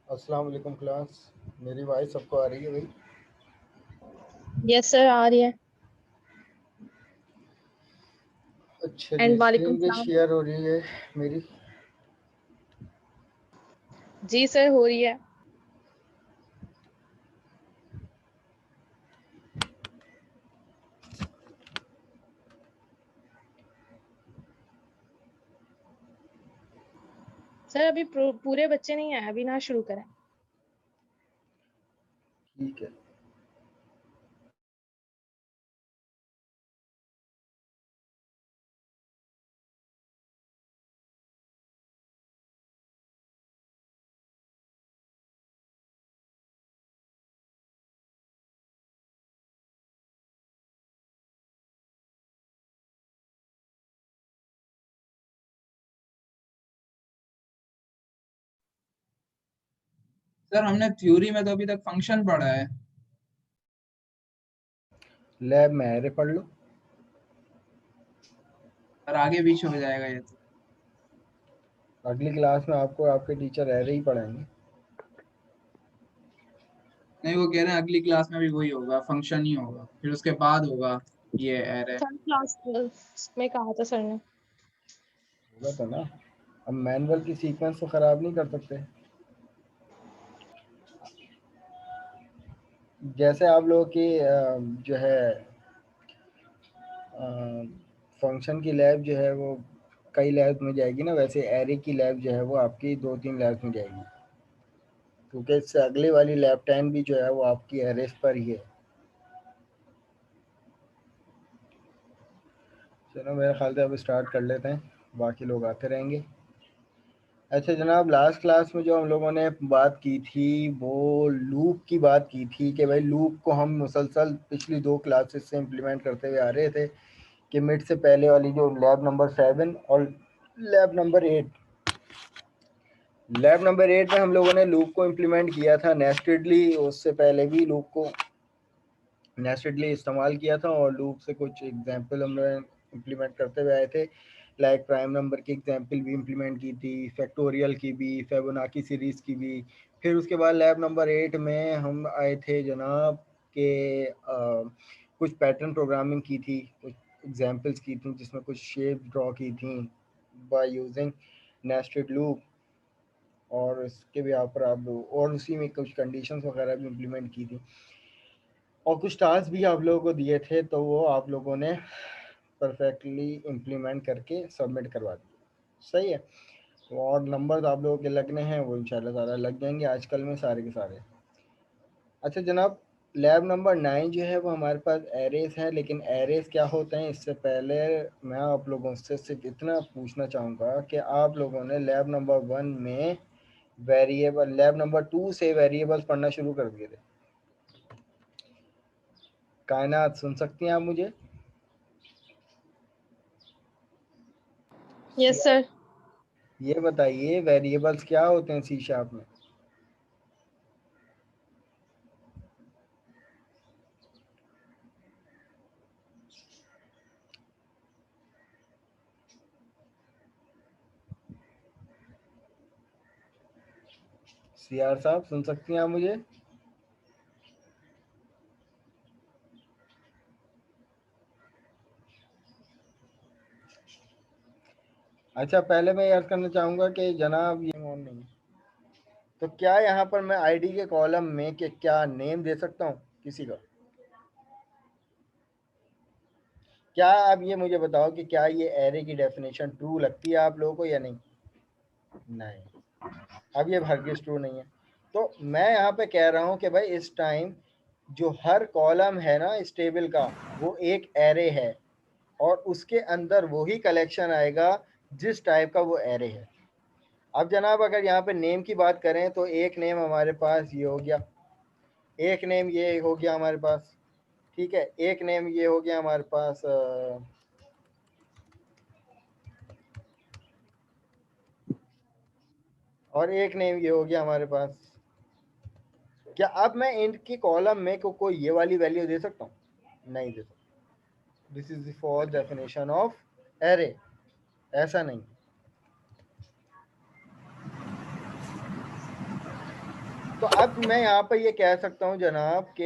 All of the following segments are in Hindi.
अस्सलाम वालेकुम क्लास। मेरी वॉइस सबको आ रही है भाई? यस सर, आ रही है। अच्छा जी, एंड वालेकुम स्क्रीन भी सलाम। शेयर हो रही है मेरी? जी सर, हो रही है। सर अभी पूरे बच्चे नहीं आए, अभी ना शुरू करें। ठीक है। सर हमने थ्योरी में तो अभी तक फंक्शन पढ़ा है। लैब में एरे पढ़ लो। और आगे पीछे हो जाएगा ये तो। अगली क्लास में आपको आपके टीचर एरे ही पढ़ाएंगे। नहीं, वो कह रहे हैं अगली क्लास में भी वही होगा, फंक्शन ही होगा, फिर उसके बाद होगा ये एरे। थर्ड क्लास में कहा था सर ने। होगा तो ना। अब मैनुअल की सीक्वेंस तो ख़राब नहीं कर सकते। जैसे आप लोगों की जो है फंक्शन की लैब जो है वो कई लैब में जाएगी ना, वैसे एरे की लैब जो है वो आपकी 2-3 लैब में जाएगी, क्योंकि इससे अगली वाली लैब 10 भी जो है वो आपकी एरेस पर ही है। चलो मेरे ख्याल से अब स्टार्ट कर लेते हैं, बाकी लोग आते रहेंगे। अच्छा जनाब, लास्ट क्लास में जो हम लोगों ने बात की थी वो लूप की बात की थी कि भाई लूप को हम मुसलसल पिछली 2 क्लासेस से इम्प्लीमेंट करते हुए आ रहे थे कि मिड से पहले वाली जो लैब नंबर 7 और लैब नंबर 8, लैब नंबर 8 में हम लोगों ने लूप को इम्प्लीमेंट किया था नेस्टेडली। उससे पहले भी लूप को नेस्टेडली इस्तेमाल किया था और लूप से कुछ एग्जांपल हम लोग इम्प्लीमेंट करते हुए आए थे। लाइक प्राइम नंबर की एग्जांपल भी इम्प्लीमेंट की थी, फैक्टोरियल की भी, फिबोनाची सीरीज़ की भी। फिर उसके बाद लैब नंबर 8 में हम आए थे जनाब के कुछ पैटर्न प्रोग्रामिंग की थी, कुछ एग्जांपल्स की थी जिसमें कुछ शेप ड्रॉ की थी बाय यूजिंग नेस्टेड लूप। और इसके भी आप और उसी में कुछ कंडीशंस वगैरह भी इम्प्लीमेंट की थी और कुछ टास्क भी आप लोगों को दिए थे, तो वो आप लोगों ने परफेक्टली इम्प्लीमेंट करके सबमिट करवा दिए। सही है। तो और नंबर आप लोगों के लगने हैं वो इंशाल्लाह ताला लग जाएंगे आजकल में सारे के सारे। अच्छा जनाब, लैब नंबर 9 जो है वो हमारे पास एरेज है, लेकिन एरेज क्या होते हैं इससे पहले मैं आप लोगों से सिर्फ इतना पूछना चाहूँगा कि आप लोगों ने लैब नंबर 1 में वेरिएबल, लैब नंबर 2 से वेरिएबल्स पढ़ना शुरू कर दिए थे? कायनात सुन सकती हैं आप मुझे? Yes sir. ये बताइए वेरिएबल्स क्या होते हैं सी शार्प में? सीआर साहब सुन सकती हैं आप मुझे? अच्छा पहले मैं याद करना चाहूँगा कि जनाब ये ऑन नहीं है, तो क्या यहाँ पर मैं आईडी के कॉलम में के क्या नेम दे सकता हूँ किसी का? क्या आप ये मुझे बताओ कि क्या ये एरे की डेफिनेशन ट्रू लगती है आप लोगों को या नहीं? नहीं, अब ये हरगिज ट्रू नहीं है। तो मैं यहाँ पे कह रहा हूँ कि भाई इस टाइम जो हर कॉलम है ना इस टेबल का वो एक एरे है और उसके अंदर वही कलेक्शन आएगा जिस टाइप का वो एरे है। अब जनाब अगर यहाँ पे नेम की बात करें तो एक नेम हमारे पास ये हो गया, एक नेम ये हो गया हमारे पास, ठीक है, एक नेम ये हो गया हमारे पास और एक नेम ये हो गया हमारे पास। क्या अब मैं इनकी कॉलम में कोई ये वाली वैल्यू दे सकता हूँ? नहीं दे सकता। This is the false definition of array. ऐसा नहीं। तो अब मैं यहाँ पर ये कह सकता हूँ जनाब कि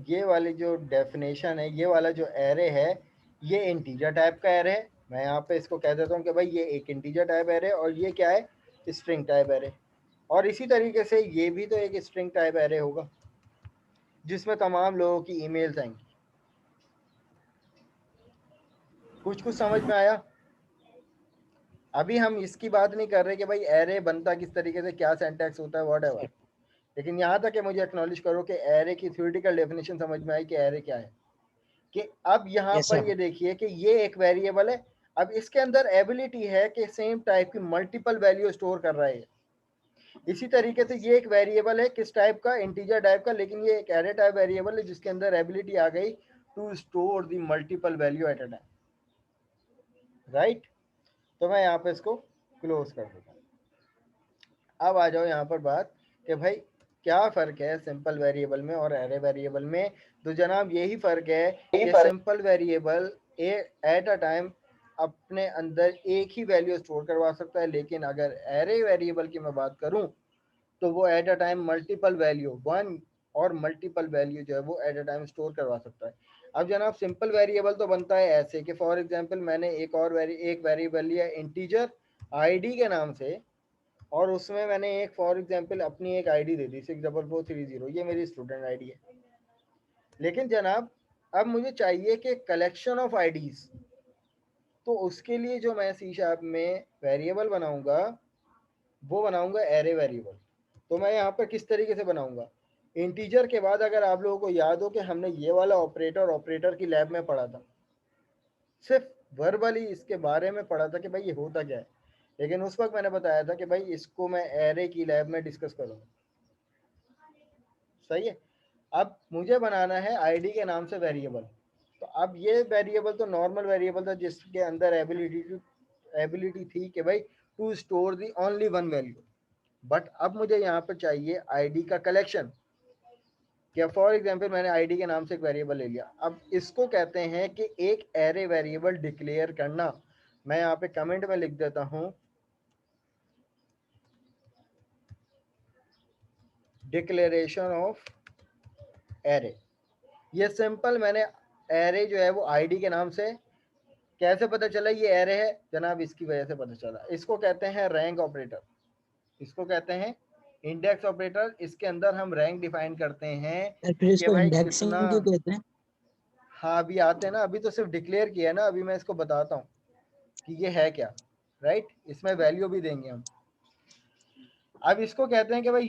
ये वाली जो डेफिनेशन है, ये वाला जो एरे है, ये इंटीजर टाइप का एरे है। मैं यहाँ पे इसको कह देता हूँ कि भाई ये एक इंटीजर टाइप एरे है और ये क्या है, स्ट्रिंग टाइप एरे। और इसी तरीके से ये भी तो एक स्ट्रिंग टाइप एरे होगा जिसमें तमाम लोगों की ईमेल्स आएंगी। कुछ कुछ समझ में आया? अभी हम इसकी बात नहीं कर रहे कि भाई एरे बनता किस तरीके से, क्या सिंटैक्स होता है, व्हाटएवर, लेकिन यहाँ तक कि मुझे एक्नॉलेज करो कि एरे की थ्योरेटिकल डेफिनेशन समझ में आई कि एरे क्या है। कि अब यहाँ यस पर सर। ये देखिए कि ये एक वेरिएबल है, अब इसके अंदर एबिलिटी है कि सेम टाइप की मल्टीपल वैल्यू स्टोर कर रहा है। इसी तरीके से ये एक वेरिएबल है, किस टाइप का, इंटीजर टाइप का, लेकिन ये एक एरे टाइप वेरिएबल है जिसके अंदर एबिलिटी आ गई to store the multiple value at a time, right. तो मैं यहाँ पे इसको क्लोज कर देता हूँ। अब आ जाओ यहाँ पर बात कि भाई क्या फ़र्क है सिंपल वेरिएबल में और एरे वेरिएबल में। तो जनाब यही फ़र्क है कि simple variable eight a time अपने अंदर एक ही वैल्यू स्टोर करवा सकता है, लेकिन अगर एरे वेरिएबल की मैं बात करूं तो वो eight a time multiple value, one और मल्टीपल वैल्यू जो है वो एट अ टाइम स्टोर करवा सकता है। अब जनाब सिंपल वेरिएबल तो बनता है ऐसे कि फॉर एग्जांपल मैंने एक वेरिएबल लिया इंटीजर आईडी के नाम से, और उसमें मैंने एक फॉर एग्जांपल अपनी एक आईडी दे दी 64430, ये मेरी स्टूडेंट आईडी है। लेकिन जनाब अब मुझे चाहिए कि कलेक्शन ऑफ आईडीज, तो उसके लिए जो मैं सी शार्प में वेरिएबल बनाऊंगा वो बनाऊंगा एरे वेरिएबल। तो मैं यहाँ पर किस तरीके से बनाऊंगा, इंटीजर के बाद अगर आप लोगों को याद हो कि हमने ये वाला ऑपरेटर की लैब में पढ़ा था, सिर्फ वर्बली इसके बारे में पढ़ा था कि भाई ये होता क्या है, लेकिन उस वक्त मैंने बताया था कि भाई इसको मैं एरे की लैब में डिस्कस करूंगा, सही है। अब मुझे बनाना है आईडी के नाम से वेरिएबल। तो अब ये वेरिएबल तो नॉर्मल वेरिएबल था जिसके अंदर एबिलिटी थी कि भाई to store the only one value, but अब मुझे यहाँ पर चाहिए आईडी का कलेक्शन। क्या फॉर एग्जांपल मैंने आईडी के नाम से एक वेरिएबल ले लिया, अब इसको कहते हैं कि एक एरे वेरिएबल डिक्लेयर करना। मैं यहाँ पे कमेंट में लिख देता हूँ डिक्लेरेशन ऑफ एरे। ये सिंपल मैंने एरे जो है वो आईडी के नाम से, कैसे पता चला ये एरे है जनाब, इसकी वजह से पता चला। इसको कहते हैं रैंक ऑपरेटर, इसको कहते हैं इंडेक्स ऑपरेटर। इसके अंदर हम रैंक डिफाइन करते हैं सर फिर कि इसको भाई इंडेक्सिंग कितना। क्यों कहते हैं? हाँ अभी आते हैं ना, अभी तो सिर्फ डिक्लेयर किया है ना, अभी मैं इसको बताता हूँ कि ये है क्या, राइट। इसमें वैल्यू भी देंगे हम। अब इसको कहते हैं कि भाई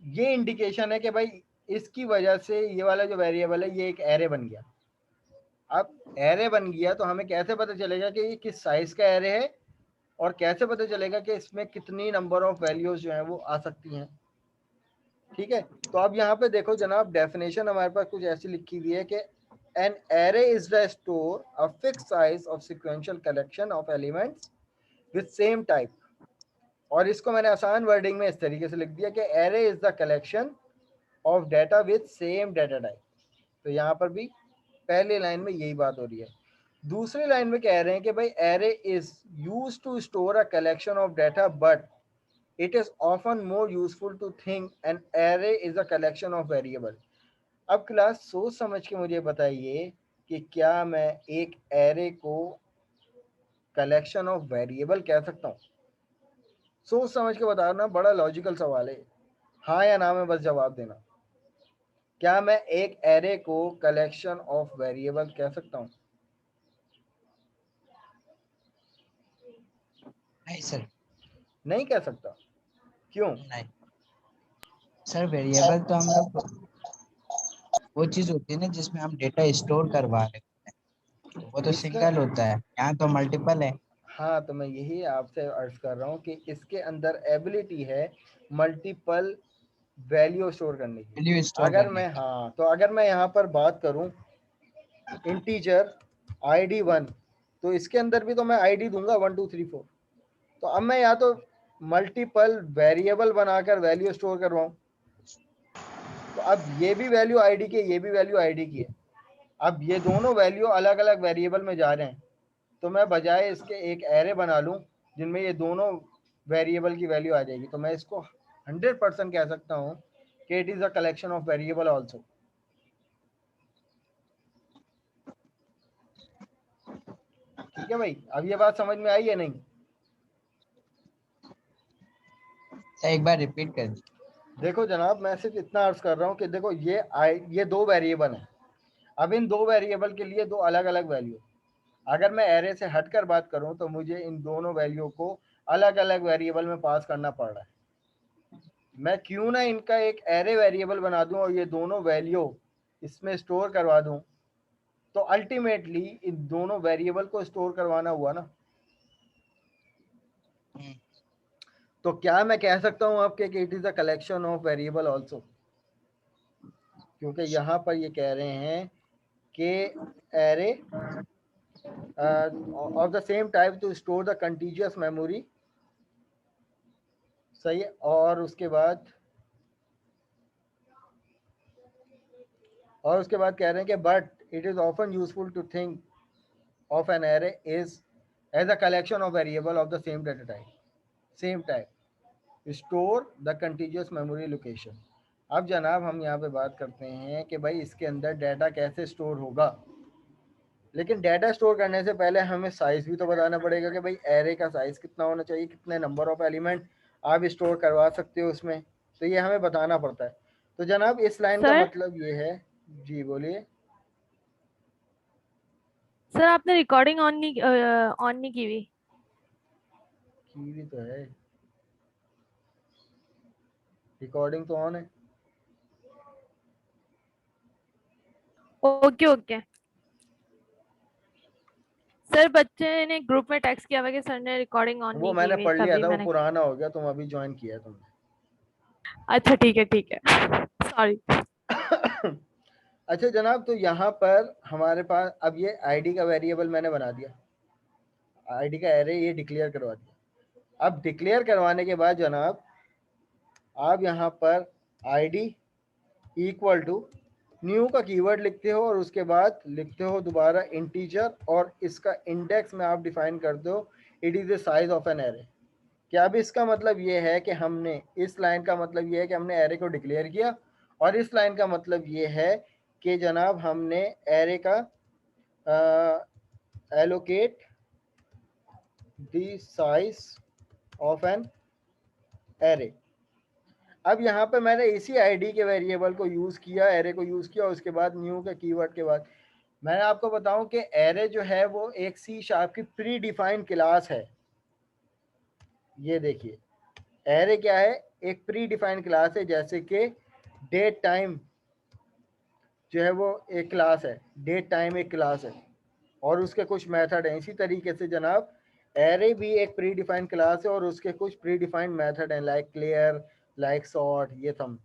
ये इंडिकेशन है कि भाई इसकी वजह से ये वाला जो वेरिएबल है ये एक एरे बन गया। अब एरे बन गया तो हमें कैसे पता चलेगा कि ये किस साइज का एरे है, और कैसे पता चलेगा कि इसमें कितनी नंबर ऑफ वैल्यूज जो हैं वो आ सकती हैं, ठीक है। तो अब यहाँ पे देखो जनाब, डेफिनेशन हमारे पास कुछ ऐसी लिखी हुई है कि N array is the store a fix size of sequential collection of elements with same type. और इसको मैंने आसान वर्डिंग में इस तरीके से लिख दिया कि array is the collection of data with same data type. तो यहाँ पर भी पहले लाइन में यही बात हो रही है। दूसरी लाइन में कह रहे हैं कि भाई array is used to store a collection of data but it is often more useful to think an array is a collection of variable। अब क्लास सोच समझ के मुझे बताइए कि क्या मैं एक एरे को कलेक्शन ऑफ वेरिएबल कह सकता हूँ? सोच समझ के बताना, बड़ा लॉजिकल सवाल है, हाँ या ना में बस जवाब देना। क्या मैं एक एरे को कलेक्शन ऑफ वेरिएबल कह सकता हूँ? नहीं सर। नहीं कह सकता, क्यों? नहीं सर, वेरिएबल तो हम लोग वो चीज होती है ना जिसमें हम डेटा स्टोर करवा रहे हैं, तो वो तो इसका सिंगल होता है, यहाँ तो मल्टीपल है। हाँ, तो मैं यही आपसे अर्ज कर रहा हूँ कि इसके अंदर एबिलिटी है मल्टीपल वैल्यू स्टोर करने की। वैल्यू स्टोर अगर करने मैं, की। हाँ, तो अगर मैं यहाँ पर बात करूँ इंटीजर ID1, तो इसके अंदर भी तो मैं आईडी दूंगा 1 2 3 4। तो अब मैं या तो मल्टीपल वेरिएबल बनाकर वैल्यू स्टोर करवाऊं, तो अब ये भी वैल्यू आईडी की है, ये भी वैल्यू आईडी की है। अब ये दोनों वैल्यू अलग अलग वेरिएबल में जा रहे हैं, तो मैं बजाय इसके एक एरे बना लूं जिनमें ये दोनों वेरिएबल की वैल्यू आ जाएगी। तो मैं इसको 100% कह सकता हूँ कि it is a collection of variable also. ठीक है भाई, अब ये बात समझ में आई है नहीं? एक बार रिपीट कर दीजिए। देखो जनाब, मैं सिर्फ इतना अर्ज कर रहा हूँ कि देखो ये दो वेरिएबल हैं। अब इन दो वेरिएबल के लिए दो अलग अलग वैल्यू, अगर मैं एरे से हटकर बात करूं तो मुझे इन दोनों वैल्यू को अलग अलग वेरिएबल में पास करना पड़ रहा है। मैं क्यों ना इनका एक एरे वेरिएबल बना दूं और ये दोनों वैल्यू इसमें स्टोर करवा दूं, तो अल्टीमेटली इन दोनों वेरिएबल को स्टोर करवाना हुआ ना। तो क्या मैं कह सकता हूं आपके कि it is a collection of variable also, क्योंकि यहाँ पर ये कह रहे हैं कि array of the same type to store the contiguous memory, सही है। और उसके बाद कह रहे हैं कि but it is often useful to think of an array is as a collection of variable of the same type store the continuous memory location. अब जनाब हम यहाँ पे बात करते हैं कि भाई इसके अंदर डाटा कैसे स्टोर होगा, लेकिन डाटा स्टोर करने से पहले हमें साइज भी तो बताना पड़ेगा कि भाई एरे का साइज कितना होना चाहिए, कितने नंबर ऑफ एलिमेंट आप स्टोर करवा सकते हो उसमें, तो ये हमें बताना पड़ता है। तो जनाब इस लाइन का सर मतलब ये है, जी बोलिए। सर आपने रिकॉर्डिंग ऑन नहीं की हुई। की भी तो है, रिकॉर्डिंग तो ऑन है। ओके ओके सर, बच्चे ने ग्रुप में टेक्स्ट किया हुआ कि सर ने रिकॉर्डिंग ऑन वो नहीं की मैंने हुई, पढ़ लिया तभी था, वो मैंने। पुराना हो गया, तुम अभी ज्वाइन किया तुमने। अच्छा ठीक है सॉरी। अच्छा जनाब, तो यहाँ पर हमारे पास अब ये आईडी का वेरिएबल मैंने बना दिया, आईडी का एरे ये डिक्लेयर करवा दिया। अब डिक्लेयर करवाने के बाद जनाब आप यहाँ पर आईडी इक्वल टू न्यू का कीवर्ड लिखते हो और उसके बाद लिखते हो दोबारा इंटीजर, और इसका इंडेक्स में आप डिफाइन करते हो it is the size of an array. क्या अब इसका मतलब ये है कि हमने इस लाइन का मतलब ये है कि हमने एरे को डिक्लेयर किया, और इस लाइन का मतलब ये है कि जनाब हमने एरे का allocate the size of an array. अब यहाँ पे मैंने इसी आईडी के वेरिएबल को यूज किया, एरे को यूज किया, उसके बाद न्यू के कीवर्ड के बाद मैंने आपको बताऊं कि एरे जो है वो एक C# की प्री डिफाइंड क्लास है। ये देखिए एरे क्या है, एक प्री डिफाइंड क्लास है, जैसे कि डेट टाइम जो है वो एक क्लास है, डेट टाइम एक क्लास है और उसके कुछ मेथड हैं। इसी तरीके से जनाब एरे भी एक प्री डिफाइंड क्लास है और उसके कुछ प्री डिफाइंड मेथड हैं, लाइक क्लियर, लाइक सॉर्ट, ये सब।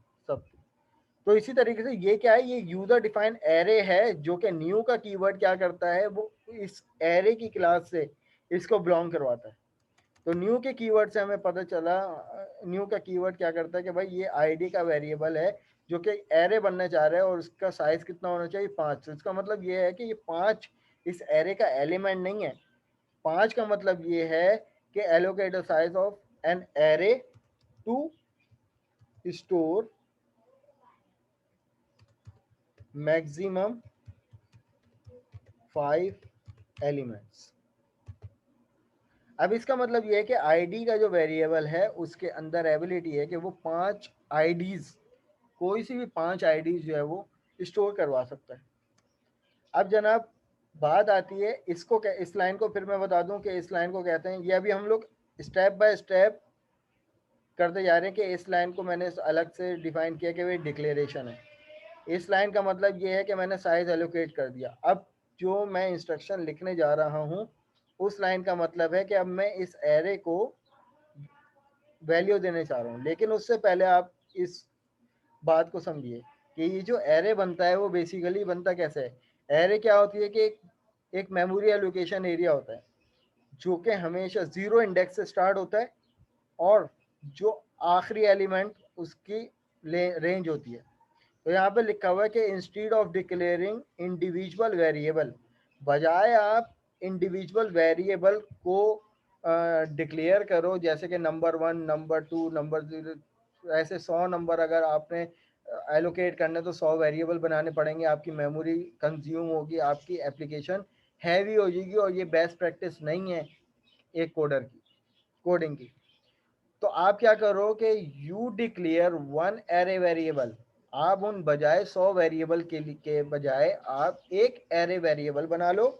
तो इसी तरीके से ये क्या है, ये यूजर डिफाइंड एरे है, जो कि न्यू का कीवर्ड क्या करता है, वो इस एरे की क्लास से इसको बिलोंग करवाता है। तो न्यू के कीवर्ड से हमें पता चला, न्यू का कीवर्ड क्या करता है कि भाई ये आईडी का वेरिएबल है जो कि एरे बनने जा रहा है और उसका साइज कितना होना चाहिए, 5। तो इसका मतलब ये है कि ये 5 इस एरे का एलिमेंट नहीं है। 5 का मतलब ये है कि allocate the size of an array to store maximum 5 elements. अब इसका मतलब ये है कि आईडी का जो वेरिएबल है उसके अंदर एबिलिटी है कि वो 5 आईडीज, कोई सी भी 5 आईडीज जो है वो स्टोर करवा सकता है। अब जनाब बात आती है इसको, इस लाइन को फिर मैं बता दूं कि इस लाइन को कहते हैं, ये अभी हम लोग स्टेप बाय स्टेप करते जा रहे हैं कि इस लाइन को मैंने अलग से डिफाइन किया कि वे डिक्लेरेशन है। इस लाइन का मतलब ये है कि मैंने साइज एलोकेट कर दिया। अब जो मैं इंस्ट्रक्शन लिखने जा रहा हूँ उस लाइन का मतलब है कि अब मैं इस एरे को वैल्यू देने चाह रहा हूँ। लेकिन उससे पहले आप इस बात को समझिए कि ये जो एरे बनता है वो बेसिकली बनता कैसे है। एरे क्या होती है कि एक मेमोरी एलोकेशन एरिया होता है जो कि हमेशा 0 इंडेक्स से स्टार्ट होता है और जो आखिरी एलिमेंट उसकी रेंज होती है। तो यहाँ पे लिखा हुआ है कि instead of declaring individual variable, बजाय आप इंडिविजुअल वेरिएबल को डिक्लेयर करो जैसे कि नंबर 1, नंबर 2, नंबर 0, ऐसे 100 नंबर अगर आपने एलोकेट करने तो 100 वेरिएबल बनाने पड़ेंगे, आपकी मेमोरी कंज्यूम होगी, आपकी एप्लीकेशन हैवी हो जाएगी, और ये बेस्ट प्रैक्टिस नहीं है एक कोडर की, कोडिंग की। तो आप क्या करो कि you declare one array variable, आप उन बजाय 100 वेरिएबल के बजाय आप एक एरे वेरिएबल बना लो,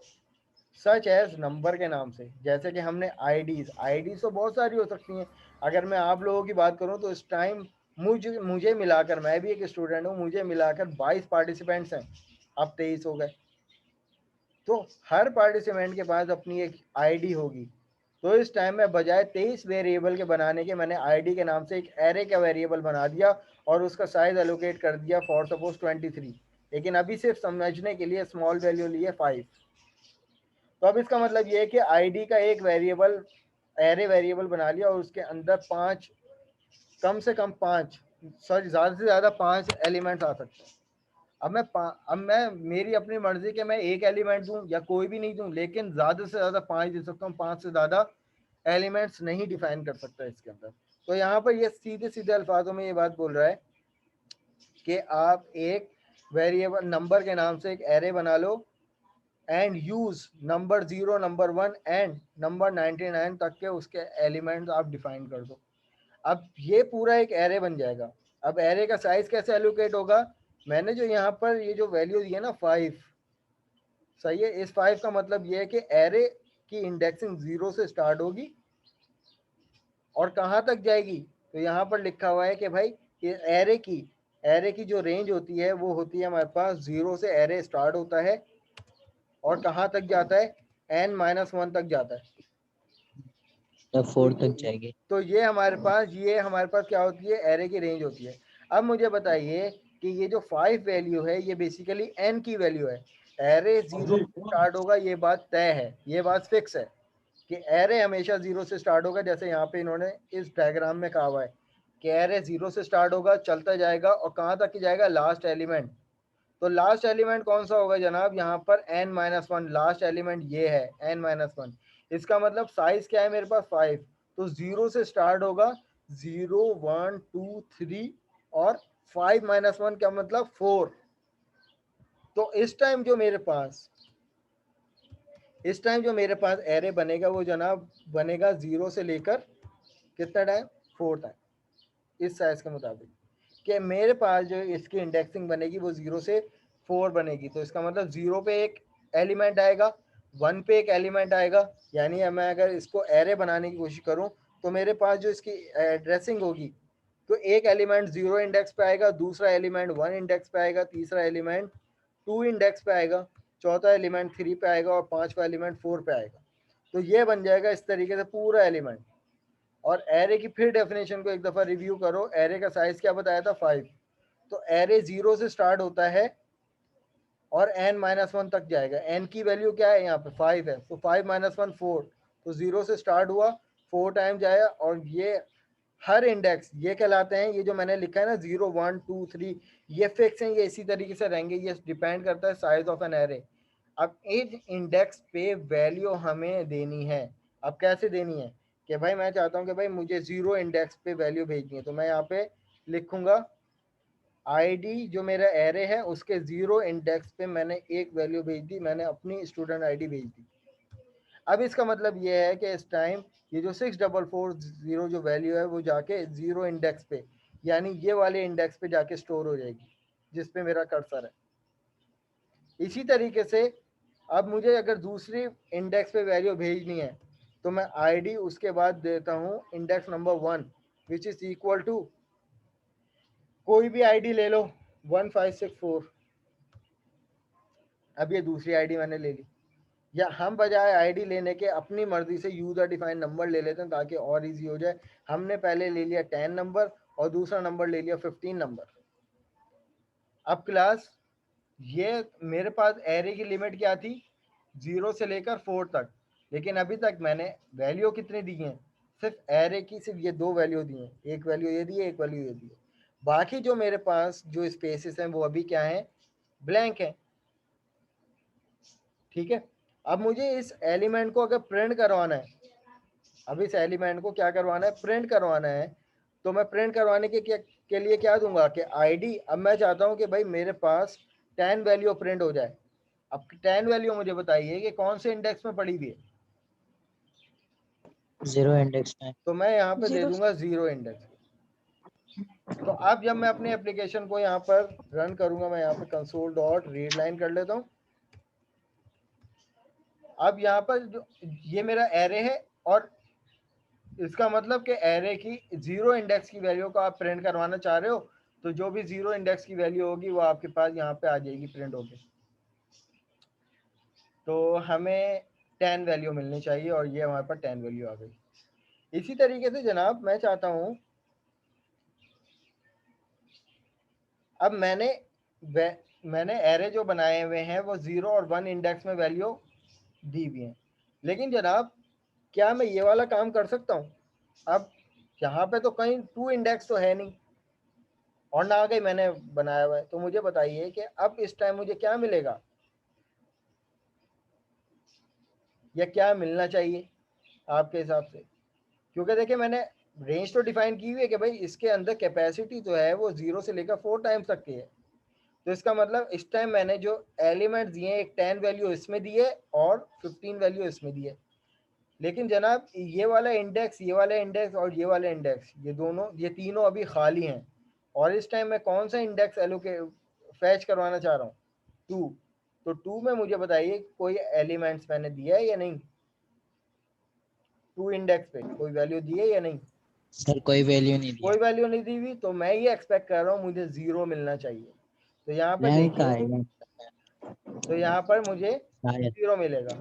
सच एज नंबर के नाम से। जैसे कि हमने आईडीज तो बहुत सारी हो सकती हैं। अगर मैं आप लोगों की बात करूं तो इस टाइम मुझे मिलाकर, मैं भी एक स्टूडेंट हूं, मुझे मिलाकर 22 पार्टिसिपेंट्स हैं, अब 23 हो गए। तो हर पार्टिसिपेंट के पास अपनी एक आईडी होगी। तो इस टाइम में बजाय 23 वेरिएबल के बनाने के, मैंने आईडी के नाम से एक एरे का वेरिएबल बना दिया और उसका साइज एलोकेट कर दिया फॉर सपोज 23। लेकिन अभी सिर्फ समझने के लिए स्मॉल वैल्यू लिए 5। तो अब इसका मतलब ये है कि आईडी का एक वेरिएबल, एरे वेरिएबल बना लिया और उसके अंदर 5, कम से कम 5, सॉरी ज़्यादा से ज़्यादा 5 एलिमेंट्स आ सकते हैं। अब मैं मेरी अपनी मर्जी के मैं एक एलिमेंट दूं या कोई भी नहीं दूं, लेकिन ज़्यादा से ज़्यादा 5 दे सकता हूँ, 5 से ज़्यादा एलिमेंट्स नहीं डिफाइन कर सकता इसके अंदर। तो यहाँ पर ये सीधे सीधे अल्फाजों में ये बात बोल रहा है कि आप एक वेरिएबल नंबर के नाम से एक एरे बना लो and use number 0, number 1 and number 99 तक के उसके एलिमेंट्स आप डिफाइन कर दो। अब ये पूरा एक एरे बन जाएगा। अब एरे का साइज कैसे एलोकेट होगा, मैंने जो यहाँ पर ये जो वैल्यू दी है ना 5, सही है, इस 5 का मतलब ये है कि एरे की इंडेक्सिंग 0 से स्टार्ट होगी और कहाँ तक जाएगी। तो यहाँ पर लिखा हुआ है कि भाई ये एरे की जो रेंज होती है वो होती है हमारे पास 0 से एरे स्टार्ट होता है और कहाँ तक जाता है, n-1 तक जाता है, 4 तक जाएगी। तो ये हमारे पास क्या होती है, एरे की रेंज होती है। अब मुझे बताइए कि ये जो 5 वैल्यू है ये बेसिकली n की वैल्यू है। एरे 0 से स्टार्ट होगा, ये बात तय है, ये बात फिक्स है कि एरे हमेशा 0 से स्टार्ट होगा। जैसे यहाँ पे इन्होंने इस डायग्राम में कहा हुआ है कि एरे 0 से स्टार्ट होगा, चलता जाएगा और कहाँ तक जाएगा, लास्ट एलिमेंट। तो लास्ट एलिमेंट कौन सा होगा जनाब, यहाँ पर n-1, लास्ट एलिमेंट ये है n-1। इसका मतलब साइज क्या है मेरे पास 5, तो 0 से स्टार्ट होगा, 0, 1, 2, 3 और 5-1 क्या मतलब 4। तो इस टाइम जो मेरे पास एरे बनेगा वो जनाब बनेगा 0 से लेकर कितना टाइम, 4 टाइम, इस साइज के मुताबिक कि मेरे पास जो इसकी इंडेक्सिंग बनेगी वो 0 से 4 बनेगी। तो इसका मतलब 0 पे एक एलिमेंट आएगा, 1 पे एक एलिमेंट आएगा। यानी मैं अगर इसको एरे बनाने की कोशिश करूं तो मेरे पास जो इसकी एड्रेसिंग होगी, तो एक एलिमेंट 0 इंडेक्स पे आएगा, दूसरा एलिमेंट 1 इंडेक्स पे आएगा, तीसरा एलिमेंट 2 इंडेक्स पे आएगा, चौथा एलिमेंट 3 पे आएगा और पांचवा एलिमेंट 4 पे आएगा। तो ये बन जाएगा इस तरीके से पूरा एलिमेंट। और एरे की फिर डेफिनेशन को एक दफ़ा रिव्यू करो, एरे का साइज क्या बताया था 5। तो एरे 0 से स्टार्ट होता है और n-1 तक जाएगा। n की वैल्यू क्या है, यहाँ पे 5 है, तो 5-1 4। तो 0 से स्टार्ट हुआ, 4 टाइम जाया, और ये हर इंडेक्स ये कहलाते हैं, ये जो मैंने लिखा है ना 0, 1, 2, 3, ये फिक्स हैं, ये इसी तरीके से रहेंगे। ये डिपेंड करता है साइज ऑफ एन एरे। अब इस इंडेक्स पे वैल्यू हमें देनी है। अब कैसे देनी है कि भाई मैं चाहता हूँ कि भाई मुझे 0 इंडेक्स पे वैल्यू भेजनी है, तो मैं यहाँ पे लिखूंगा आईडी जो मेरा एरे है उसके 0 इंडेक्स पे मैंने एक वैल्यू भेज दी, मैंने अपनी स्टूडेंट आईडी भेज दी। अब इसका मतलब ये है कि इस टाइम ये जो 6440 जो वैल्यू है वो जाके 0 इंडेक्स पे, यानी ये वाले इंडेक्स पे जाके स्टोर हो जाएगी जिस पे मेरा कर्सर है। इसी तरीके से अब मुझे अगर दूसरी इंडेक्स पे वैल्यू भेजनी है तो मैं आईडी उसके बाद देता हूँ index number 1 which is equal to कोई भी आईडी ले लो 1564। अब ये दूसरी आईडी मैंने ले ली, या हम बजाय आईडी लेने के अपनी मर्जी से यूजर डिफाइन नंबर ले लेते हैं ताकि और इजी हो जाए। हमने पहले ले लिया 10 नंबर और दूसरा नंबर ले लिया 15 नंबर। अब क्लास ये मेरे पास एरे की लिमिट क्या थी, 0 से लेकर 4 तक, लेकिन अभी तक मैंने वैल्यू कितनी दी हैं, सिर्फ एरे की सिर्फ ये 2 वैल्यू दी हैं, एक वैल्यू ये दी है, एक वैल्यू ये दी है। बाकी जो मेरे पास जो स्पेसेस हैं वो अभी क्या हैं, ब्लैंक है। ठीक है, अब मुझे इस एलिमेंट को अगर प्रिंट करवाना है, अब इस एलिमेंट को क्या करवाना है, प्रिंट करवाना है, तो मैं प्रिंट करवाने के लिए क्या दूंगा कि आईडी। अब मैं चाहता हूं कि भाई मेरे पास 10 वैल्यू प्रिंट हो जाए। अब 10 वैल्यू मुझे बताइए कि कौन से इंडेक्स में पड़ी हुई है। 0 इंडेक्स में। तो मैं यहाँ पे दे 0 दूंगा 0 इंडेक्स। तो अब जब मैं अपने एप्लीकेशन को यहाँ पर रन करूंगा, मैं यहाँ पे कंसोल डॉट रीड लाइन कर लेता हूँ। अब यहाँ पर जो ये मेरा एरे है, और इसका मतलब कि एरे की 0 इंडेक्स की वैल्यू को आप प्रिंट करवाना चाह रहे हो, तो जो भी 0 इंडेक्स की वैल्यू होगी वो आपके पास यहाँ पे आ जाएगी प्रिंट होके। तो हमें 10 वैल्यू मिलनी चाहिए, और ये हमारे पास 10 वैल्यू आ गई। इसी तरीके से जनाब मैं चाहता हूँ, अब मैंने एरे जो बनाए हुए हैं वो 0 और 1 इंडेक्स में वैल्यू दी हुई है, लेकिन जनाब क्या मैं ये वाला काम कर सकता हूँ? अब यहाँ पे तो कहीं 2 इंडेक्स तो है नहीं, और ना कहीं मैंने बनाया हुआ है। तो मुझे बताइए कि अब इस टाइम मुझे क्या मिलेगा, या क्या मिलना चाहिए आपके हिसाब से? क्योंकि देखिए मैंने रेंज तो डिफाइन की हुई है कि भाई इसके अंदर कैपेसिटी जो है वो 0 से लेकर 4 टाइम्स तक की है। तो इसका मतलब इस टाइम मैंने जो एलिमेंट दिए, एक 10 वैल्यू इसमें दी है और 15 वैल्यू इसमें दी है। लेकिन जनाब ये वाला इंडेक्स, ये वाला इंडेक्स और ये वाला इंडेक्स, ये तीनों अभी खाली हैं, और इस टाइम मैं कौन सा इंडेक्स फैच करवाना चाह रहा हूँ? 2। तो 2 में मुझे बताइए कोई एलिमेंट्स मैंने दिया है या नहीं? 2 इंडेक्स पे कोई वैल्यू दी है या नहीं? सर कोई वैल्यू नहीं कोई दिया। वैल्यू नहीं दी हुई, तो मैं ये एक्सपेक्ट कर रहा हूँ मुझे 0 मिलना चाहिए। तो यहाँ पर नहीं देखिए, आएगा तो यहाँ पर मुझे शायद। 0 मिलेगा।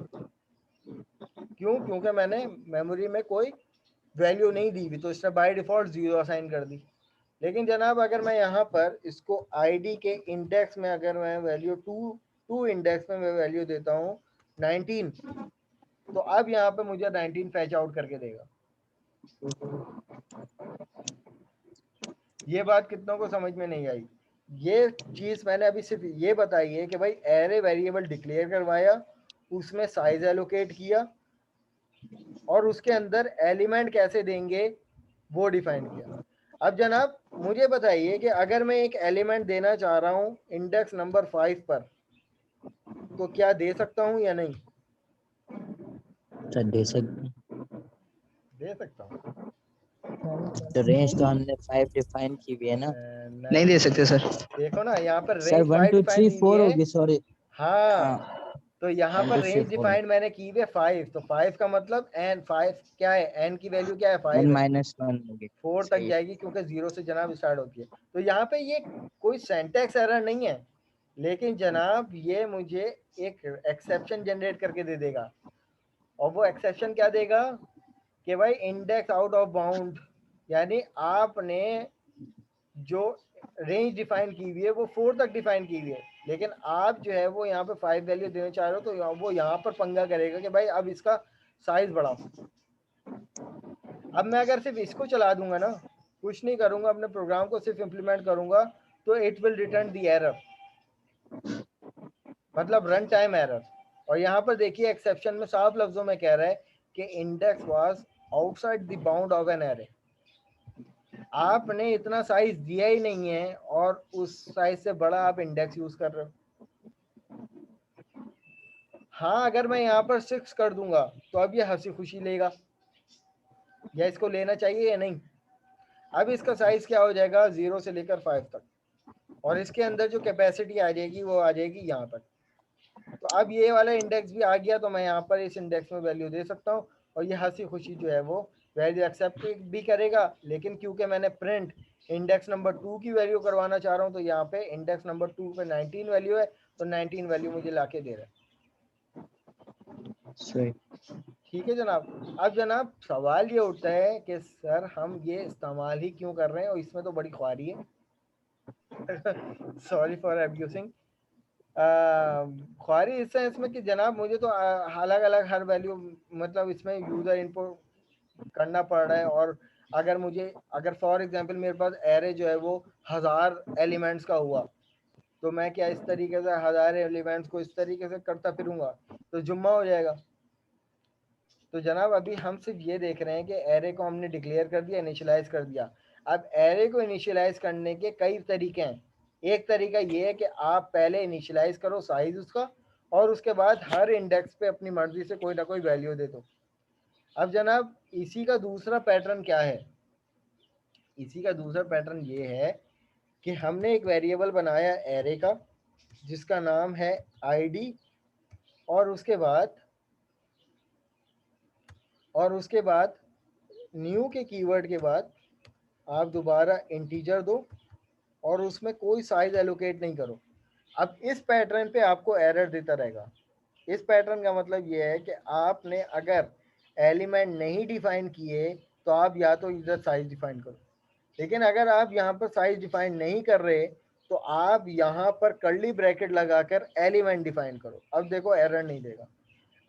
क्यों? क्योंकि मैंने मेमोरी में कोई वैल्यू नहीं दी हुई, तो इसने बाय डिफॉल्ट 0 असाइन कर दी। लेकिन जनाब अगर मैं यहाँ पर इसको आईडी के इंडेक्स में, अगर मैं वैल्यू 2 इंडेक्स में मैं वैल्यू देता हूँ 19, तो अब यहाँ पे मुझे 19 फैच आउट करके देगा। ये बात कितनों को समझ में नहीं आई? ये चीज मैंने अभी सिर्फ ये बताई है कि भाई एरे वेरिएबल डिक्लेयर करवाया, उसमें साइज एलोकेट किया, और उसके अंदर एलिमेंट कैसे देंगे वो डिफाइन किया। अब जनाब मुझे बताइए कि अगर मैं एक एलिमेंट देना चाह रहा हूँ इंडेक्स नंबर 5 पर, तो क्या दे सकता हूँ या नहीं? सर दे सकते। दे सकता हूँ। तो रेंज तो हमने 5 डिफाइन की हुई है ना। नहीं दे सकते सर। देखो ना यहाँ पर सर रेंज 1 5 2 डिफाइन 3 की हुई 4 है। होगी, सॉरी। हाँ, हाँ तो यहाँ 1 पर 2 3 रेंज 4 डिफाइंड मैंने की हुई है 5। तो 5 का मतलब एन 5 क्या है? एन की वैल्यू क्या है? 5 n है। माइनस 1 होगी। 4 तक सही है। जाएगी क्योंकि 0 से जनाब स्टार्ट होती है। तो यहाँ पे ये कोई सेंटेक्स एरर नहीं है, लेकिन जनाब ये मुझे एक एक्सेप्शन जनरेट करके दे देगा। और वो एक्सेप्शन क्या देगा कि भाई इंडेक्स आउट ऑफ बाउंड, यानी आपने जो रेंज डिफाइन की हुई है वो 4 तक डिफाइन की हुई है, लेकिन आप जो है वो यहाँ पे 5 वैल्यू देना चाह रहे हो, तो वो यहाँ पर पंगा करेगा कि भाई अब इसका साइज बढ़ाओ। अब मैं अगर सिर्फ इसको चला दूंगा ना, कुछ नहीं करूंगा, अपने प्रोग्राम को सिर्फ इम्प्लीमेंट करूंगा, तो it will return the error, मतलब रन टाइम एरर। और यहाँ पर देखिए एक्सेप्शन में साफ लफ्जों में कह रहा है कि index was outside the bound of an array. आपने इतना साइज दिया ही नहीं है और उस साइज से बड़ा आप इंडेक्स यूज कर रहे हो। हाँ, अगर मैं यहाँ पर 6 कर दूंगा तो अब ये हंसी खुशी लेगा, या इसको लेना चाहिए या नहीं? अब इसका साइज क्या हो जाएगा? 0 से लेकर 5 तक, और इसके अंदर जो कैपेसिटी आ जाएगी वो आ जाएगी यहाँ तक। तो अब ये वाला इंडेक्स भी आ गया, तो मैं यहाँ पर इस इंडेक्स में वैल्यू दे सकता हूँ, और ये हंसी खुशी जो है वो वैल्यू एक्सेप्ट भी करेगा। लेकिन क्योंकि मैंने प्रिंट इंडेक्स नंबर 2 की वैल्यू करवाना चाह रहा हूँ, तो यहाँ पे इंडेक्स नंबर 2 पे 19 वैल्यू है, तो 19 वैल्यू मुझे लाके दे रहा है। सही। ठीक है जनाब। अब जनाब सवाल ये उठता है कि सर हम ये इस्तेमाल ही क्यों कर रहे हैं, और इसमें तो बड़ी ख्वारी है। Sorry for abusing. ख्वारी इस सेंस में कि जनाब मुझे तो अलग अलग हर वैल्यू, मतलब इसमें यूज़र इनपुट करना पड़ रहा है। और अगर फॉर एग्जांपल मेरे पास एरे जो है वो 1000 एलिमेंट्स का हुआ, तो मैं क्या इस तरीके से 1000 एलिमेंट्स को इस तरीके से करता फिरूंगा तो जुम्मा हो जाएगा। तो जनाब अभी हम सिर्फ ये देख रहे हैं कि एरे को हमने डिक्लेयर कर दिया, इनिशियलाइज कर दिया। अब एरे को इनिशियलाइज करने के कई तरीके हैं। एक तरीका ये है कि आप पहले इनिशियलाइज करो साइज उसका, और उसके बाद हर इंडेक्स पे अपनी मर्जी से कोई ना कोई वैल्यू दे दो। अब जनाब इसी का दूसरा पैटर्न क्या है, इसी का दूसरा पैटर्न ये है कि हमने एक वेरिएबल बनाया एरे का जिसका नाम है आईडी, और उसके बाद न्यू के कीवर्ड के बाद आप दोबारा इंटीजर दो और उसमें कोई साइज एलोकेट नहीं करो। अब इस पैटर्न पे आपको एरर देता रहेगा। इस पैटर्न का मतलब ये है कि आपने अगर एलिमेंट नहीं डिफाइन किए तो आप या तो इधर साइज डिफाइन करो, लेकिन अगर आप यहाँ पर साइज डिफाइन नहीं कर रहे तो आप यहाँ पर कर्ली ब्रैकेट लगाकर एलिमेंट डिफाइन करो। अब देखो एरर नहीं देगा।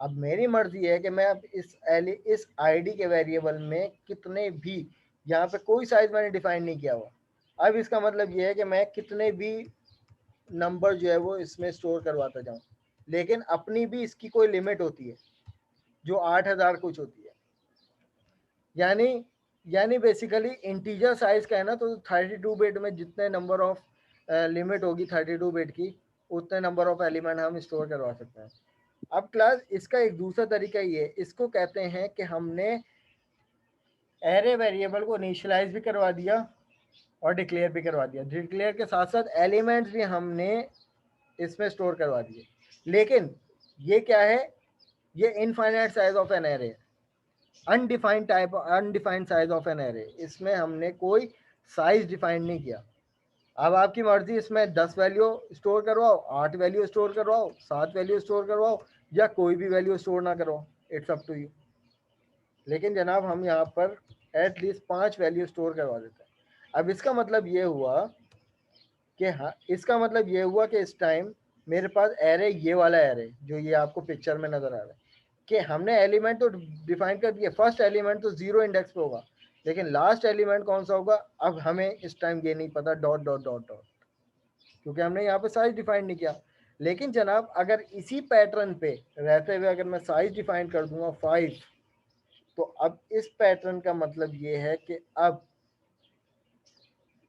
अब मेरी मर्जी है कि मैं अब इस आईडी के वेरिएबल में कितने भी, यहाँ पे कोई साइज मैंने डिफाइन नहीं किया हुआ। अब इसका मतलब ये है कि मैं कितने भी नंबर जो है वो इसमें स्टोर करवाता जाऊँ, लेकिन अपनी भी इसकी कोई लिमिट होती है जो 8000 कुछ होती है। यानी बेसिकली इंटीजर साइज का है ना, तो 32 बिट में जितने नंबर ऑफ लिमिट होगी 32 बिट की, उतने नंबर ऑफ एलिमेंट हम स्टोर करवा सकते हैं। अब क्लास इसका एक दूसरा तरीका ये, इसको कहते हैं कि हमने एरे वेरिएबल को इनिशियलाइज भी करवा दिया और डिक्लेयर भी करवा दिया। डिक्लेयर के साथ साथ एलिमेंट्स भी हमने इसमें स्टोर करवा दिए। लेकिन ये क्या है, ये infinite size of an array, undefined size of an array. इसमें हमने कोई साइज डिफाइन नहीं किया। अब आपकी मर्जी, इसमें 10 वैल्यू स्टोर करवाओ, 8 वैल्यू स्टोर करवाओ, 7 वैल्यू स्टोर करवाओ, या कोई भी वैल्यू स्टोर ना करवाओ, इट्स अप टू यू। लेकिन जनाब हम यहाँ पर एटलीस्ट 5 वैल्यू स्टोर करवा देते हैं। अब इसका मतलब ये हुआ कि इस टाइम मेरे पास एरे, ये वाला एरे जो ये आपको पिक्चर में नजर आ रहा है, कि हमने एलिमेंट तो डिफाइन कर दिया। फर्स्ट एलिमेंट तो 0 इंडेक्स पे होगा, लेकिन लास्ट एलिमेंट कौन सा होगा अब हमें इस टाइम ये नहीं पता, डॉट डॉट डॉट डॉट, क्योंकि हमने यहाँ पे साइज डिफाइन नहीं किया। लेकिन जनाब अगर इसी पैटर्न पे रहते हुए अगर मैं साइज डिफाइन कर दूंगा 5, तो अब इस पैटर्न का मतलब ये है कि अब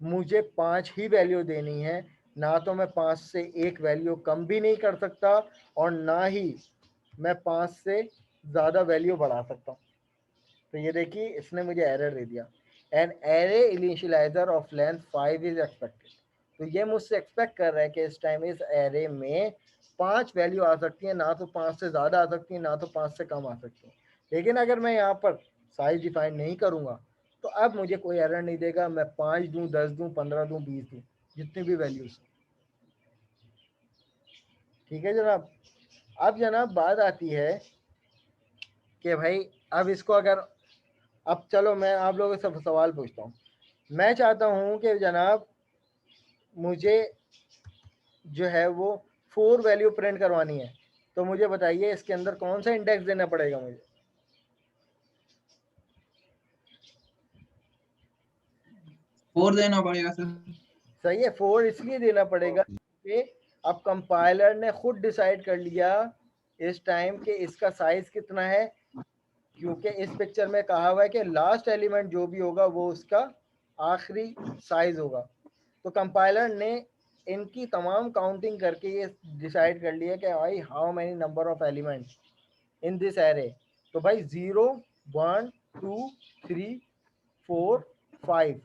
मुझे 5 ही वैल्यू देनी है, ना तो मैं 5 से एक वैल्यू कम भी नहीं कर सकता और ना ही मैं 5 से ज़्यादा वैल्यू बढ़ा सकता हूँ। तो ये देखिए इसने मुझे एरर दे दिया, an array initialiser of length 5 is expected. तो ये मुझसे एक्सपेक्ट कर रहा है कि इस टाइम इस एरे में 5 वैल्यू आ सकती है, ना तो 5 से ज़्यादा आ सकती है, ना तो 5 से कम आ सकती है। लेकिन अगर मैं यहाँ पर साइज डिफाइन नहीं करूँगा तो अब मुझे कोई एरर नहीं देगा। मैं 5 दूँ, 10 दूँ, 15 दूँ, 20 दूँ, जितनी भी वैल्यूज। ठीक है जनाब। अब जनाब बात आती है कि भाई अब इसको अगर, अब चलो मैं आप लोगों से सवाल पूछता हूँ। मैं चाहता हूँ कि जनाब मुझे जो है वो 4 वैल्यू प्रिंट करवानी है, तो मुझे बताइए इसके अंदर कौन सा इंडेक्स देना पड़ेगा मुझे? 4 देना पड़ेगा सर। सही है, 4 इसलिए देना पड़ेगा कि अब कंपाइलर ने खुद डिसाइड कर लिया इस टाइम के इसका साइज कितना है, क्योंकि इस पिक्चर में कहा हुआ है कि लास्ट एलिमेंट जो भी होगा वो उसका आखिरी साइज होगा। तो कंपाइलर ने इनकी तमाम काउंटिंग करके ये डिसाइड कर लिया कि भाई how many number of elements in this array. तो भाई 0, 1, 2, 3, 4, 5।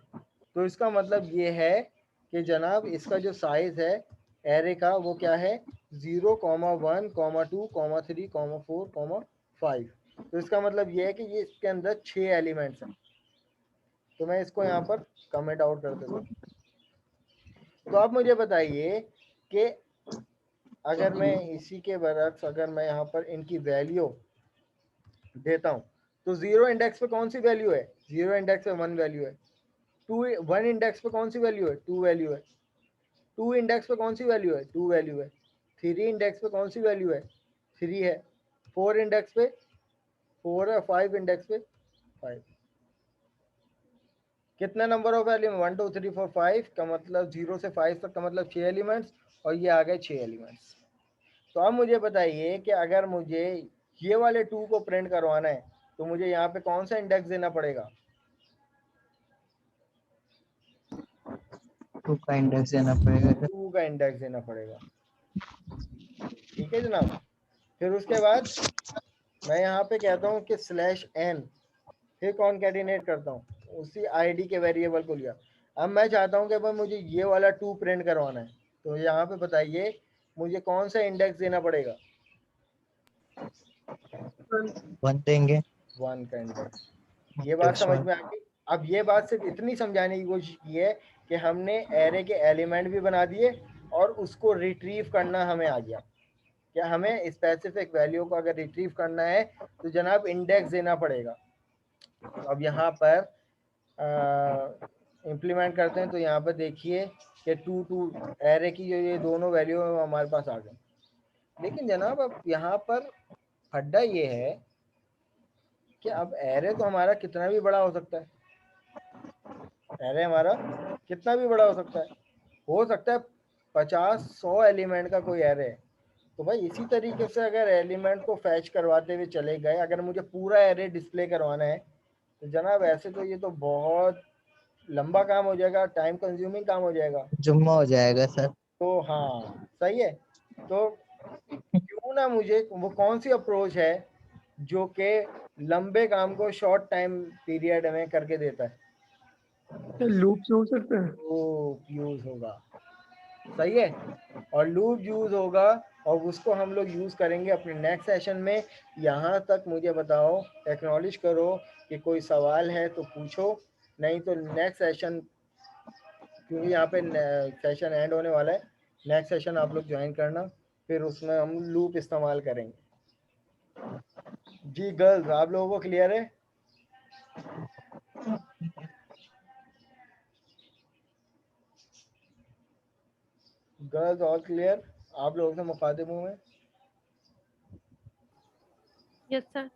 तो इसका मतलब ये है कि जनाब इसका जो साइज है एरे का वो क्या है, 0, 1, 2, 3, 4, 5। तो इसका मतलब ये है कि ये इसके अंदर 6 एलिमेंट्स हैं। तो मैं इसको यहाँ पर कमेंट आउट कर देता हूँ। तो आप मुझे बताइए कि अगर मैं इसी के बरक्स अगर मैं यहाँ पर इनकी वैल्यू देता हूँ तो 0 इंडेक्स पे कौन सी वैल्यू है, 0 इंडेक्स पे 1 वैल्यू है। 1 इंडेक्स पे कौन सी वैल्यू है, 2 वैल्यू है। 2 इंडेक्स पे कौन सी वैल्यू है, 2 वैल्यू है। 3 इंडेक्स पे कौन सी वैल्यू है, 3 है। 4 इंडेक्स पे 4 है। 5 इंडेक्स पे 5। कितने नंबर ऑफ एलिमेंट, 1 2 3 4 5 का मतलब 0 से 5 तक का मतलब 6 एलिमेंट्स, और ये आ गए 6 एलिमेंट्स। तो अब मुझे बताइए कि अगर मुझे ये वाले 2 को प्रिंट करवाना है तो मुझे यहाँ पे कौन सा इंडेक्स देना पड़ेगा? 2 का इंडेक्स देना पड़ेगा सर। 2 का इंडेक्स देना पड़ेगा। ठीक है जनाब। फिर उसके बाद मैं यहाँ पे कहता हूँ कि /n, फिर कॉनकैटिनेट करता हूँ, उसी आईडी के वेरिएबल को लिया। अब मैं चाहता हूँ कि भाई मुझे ये वाला 2 प्रिंट करवाना है, तो यहाँ पे बताइए मुझे कौन सा इंडेक्स देना पड़ेगा? 1 देंगे। 1 का इंडेक्स। ये बात समझ में आ गई। अब ये बात सिर्फ इतनी समझाने की कोशिश की है कि हमने एरे के एलिमेंट भी बना दिए और उसको रिट्रीव करना हमें आ गया। क्या हमें स्पेसिफिक वैल्यू को अगर रिट्रीव करना है तो जनाब इंडेक्स देना पड़ेगा। अब यहाँ पर इम्प्लीमेंट करते हैं, तो यहाँ पर देखिए कि 2 एरे की जो ये दोनों वैल्यू हमारे पास आ गए। लेकिन जनाब अब यहाँ पर फड्डा ये है कि अब एरे तो हमारा कितना भी बड़ा हो सकता है, एरे हमारा कितना भी बड़ा हो सकता है 50-100 एलिमेंट का कोई एरे है। तो भाई इसी तरीके से अगर एलिमेंट को फैच करवाते हुए चले गए, अगर मुझे पूरा एरे डिस्प्ले करवाना है तो जनाब ऐसे तो ये तो बहुत लंबा काम हो जाएगा, टाइम कंज्यूमिंग काम हो जाएगा, जुम्मा हो जाएगा सर। तो हाँ सही है। तो क्यों ना मुझे वो कौन सी अप्रोच है जो कि लंबे काम को शॉर्ट टाइम पीरियड में करके देता है? लूप से हो सकता है। लूप यूज होगा, सही है। और लूप यूज होगा और उसको हम लोग यूज करेंगे अपने नेक्स्ट सेशन में। यहाँ तक मुझे बताओ, एक्नॉलेज करो कि कोई सवाल है तो पूछो, नहीं तो नेक्स्ट सेशन, क्योंकि यहाँ पे सेशन एंड होने वाला है, नेक्स्ट सेशन आप लोग ज्वाइन करना, फिर उसमें हम लूप इस्तेमाल करेंगे। जी गर्ल्स, आप लोगों को क्लियर है? Girls all clear? आप लोगों से मुखातिब हूँ मैं। Yes sir.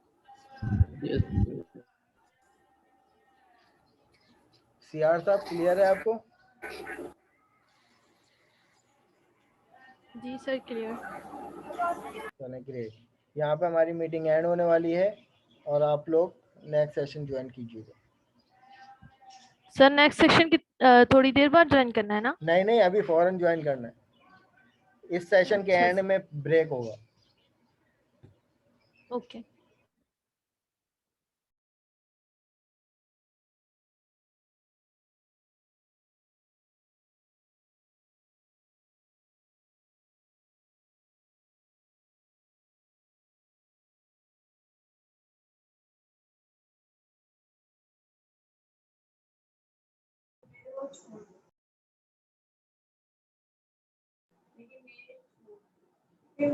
सीआर साहब क्लियर है आपको? जी सर क्लियर। चलें ग्रेट। यहाँ पे हमारी मीटिंग एंड होने वाली है और आप लोग नेक्स्ट सेशन ज्वाइन कीजिएगा। सर नेक्स्ट सेक्शन की थोड़ी देर बाद ज्वाइन करना है ना? नहीं नहीं, अभी फौरन ज्वाइन करना है, इस सेशन के अच्छा एंड में ब्रेक होगा। ओके। फिर